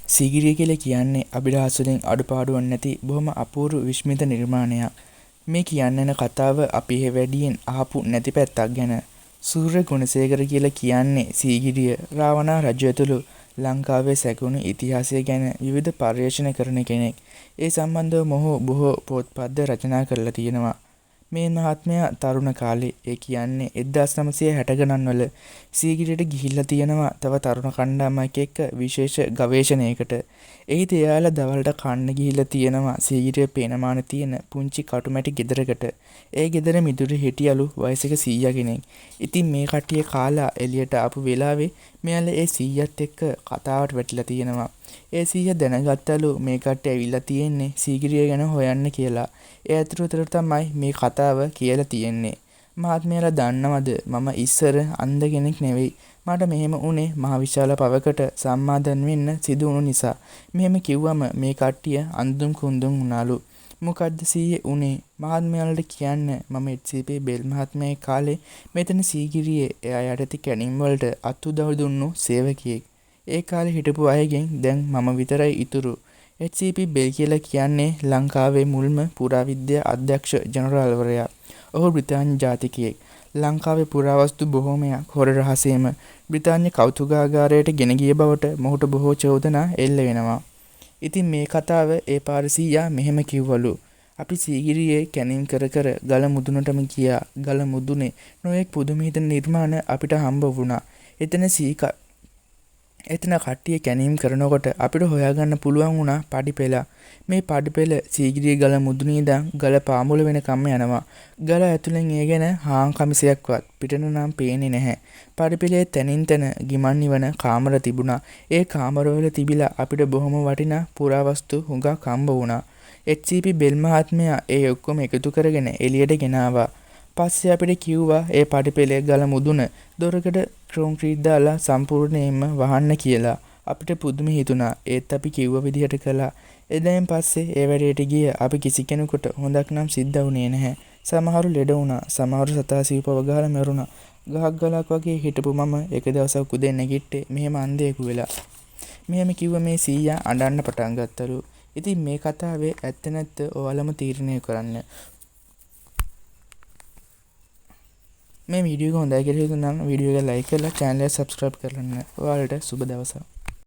සීගිරිය කියලා කියන්නේ අභිරහස් වලින් අඩුපාඩුවක් නැති බොහොම අපූර්ව විශ්මිත නිර්මාණයක්. මේ කියන්න යන කතාව අපි වැඩියෙන් අහපු නැති පැත්තක් ගැන. සූර්ය ගුණසේකර කියලා කියන්නේ සීගිරිය රාවණා රජු ඇතුළු ලංකාවේ සැකසුණු ඉතිහාසය ගැන විවිධ පර්යේෂණ කරන කෙනෙක්. ඒ සම්බන්ධව මොහු බොහෝ පොත්පත් රචනා කරලා තියෙනවා. මේ මහත්මයා තරුණ කාලේ ඒ කියන්නේ 1960 ගණන් වල සීගිරියට ගිහිල්ලා තියෙනවා තව තරුණ කණ්ඩායමක් එක්ක විශේෂ ගවේෂණයකට. එහිදී එයාලා දවල්ට කන්න ගිහිල්ලා තියෙනවා සීගිරිය පේනමාන තියෙන පුංචි කටුමැටි ගෙදරකට. ඒ ගෙදර මිදුලේ හිටියලු වයසක සීයා කෙනෙක්. ඉතින් මේ කට්ටිය කාලා එළියට ආපු වෙලාවේ මෙයාලා ඒ සීයාත් එක්ක කතාවට වැටිලා තියෙනවා. ඒ සීයා දැනගත්තලු මේ කට්ටිය ඇවිල්ලා තියෙන්නේ සීගිරිය ගැන හොයන්න කියලා. ඒ අතරතුර තමයි මේ කතාව කියලා තියෙන්නේ. මහත්මයාලා දන්නවද මම ඉස්සර අන්ධ කෙනෙක් නෙවෙයි. මට මෙහෙම උනේ මහ විශාල පවකට සම්මාදන් වෙන්න සිදු වුණු නිසා. මෙහෙම කිව්වම මේ කට්ටිය අඳුම් කුඳුම් වුණාලු. මොකද්ද සීයේ උනේ? මහත්මයාලට කියන්න මම HCP බෙල් මහත්මයාගේ කාලේ මෙතන සීගිරියේ එයා යටතේ කැණීම් වලට අත්උදව් දුන්නු සේවකියෙක්. ඒ කාලේ හිටපු අයගෙන් දැන් මම විතරයි ඉතුරු. HCP බෙල් කියලා කියන්නේ ලංකාවේ මුල්ම පුරාවිද්‍යා අධ්‍යක්ෂ ජනරාල්වරයා. ඔහු බ්‍රිතාන්‍ය ජාතිකයෙක්. ලංකාවේ පුරාවස්තු බොහෝමයක් හොර රහසේම බ්‍රිතාන්‍ය කෞතුකාගාරයට ගෙන ගිය බවට මොහුට බොහෝ චෝදනා එල්ල වෙනවා. ඉතින් මේ කතාව ඒ පාරසීයා මෙහෙම කිව්වලු. අපි සීගිරියේ කැණීම් කර කර ගල මුදුනටම ගියා. ගල මුදුනේ නොයෙක් පුදුම හිතෙන නිර්මාණ අපිට හම්බ වුණා. එතන කට්ටිය කැණීම් කරනකොට අපිට හොයාගන්න පුළුවන් වුණා පඩිපෙළ. මේ පඩිපෙළ සීගිරිය ගල මුදුනේ ඉඳන් ගල පාමුල වෙනකම්ම යනවා. ගල ඇතුලෙන් ඒ ගැන හාන් කමිසයක්වත් පිටට නම් පේන්නේ නැහැ. පඩිපෙළේ තනින් තන ගිමන් නිවන කාමර තිබුණා. ඒ කාමරවල තිබිලා අපිට බොහොම වටිනා පුරාවස්තු හුඟක් හම්බ වුණා. HCP බෙල් මහත්මයා ඒ ඔක්කොම එකතු කරගෙන එළියට ගෙනාවා. පස්සේ අපිට කිව්වා ඒ පඩිපෙළේ ගල මුදුන දොරකට කොන්ක්‍රීට් දාලා සම්පූර්ණයෙන්ම වහන්න කියලා. අපිට පුදුම හිතුණා. ඒත් අපි කිව්ව විදිහට කළා. එදායින් පස්සේ ඒ වැඩේට ගිය අපි කිසි කෙනෙකුට හොඳක් නම් සිද්ධ වුණේ නැහැ. සමහරු ලෙඩ වුණා. සමහරු සතා සිව්පව ගහලා මැරුණා. ගහක් ගලක් වගේ හිටපු මම එක දවසක් උදේ නැගිට්ටේ මෙහෙම අන්ධයෙකු වෙලා. මෙහෙම කිව්ව මේ සීයා අඬන්න පටන් ගත්තලු. ඉතින් මේ කතාවේ ඇත්ත නැත්ත ඔයාලම තීරණය කරන්න. මේ වීඩියෝ එක හොඳයි කියලා හිතුණා නම් වීඩියෝ එක ලයික් කරලා channel එක subscribe කරන්න. ඔයාලට සුබ දවසක්.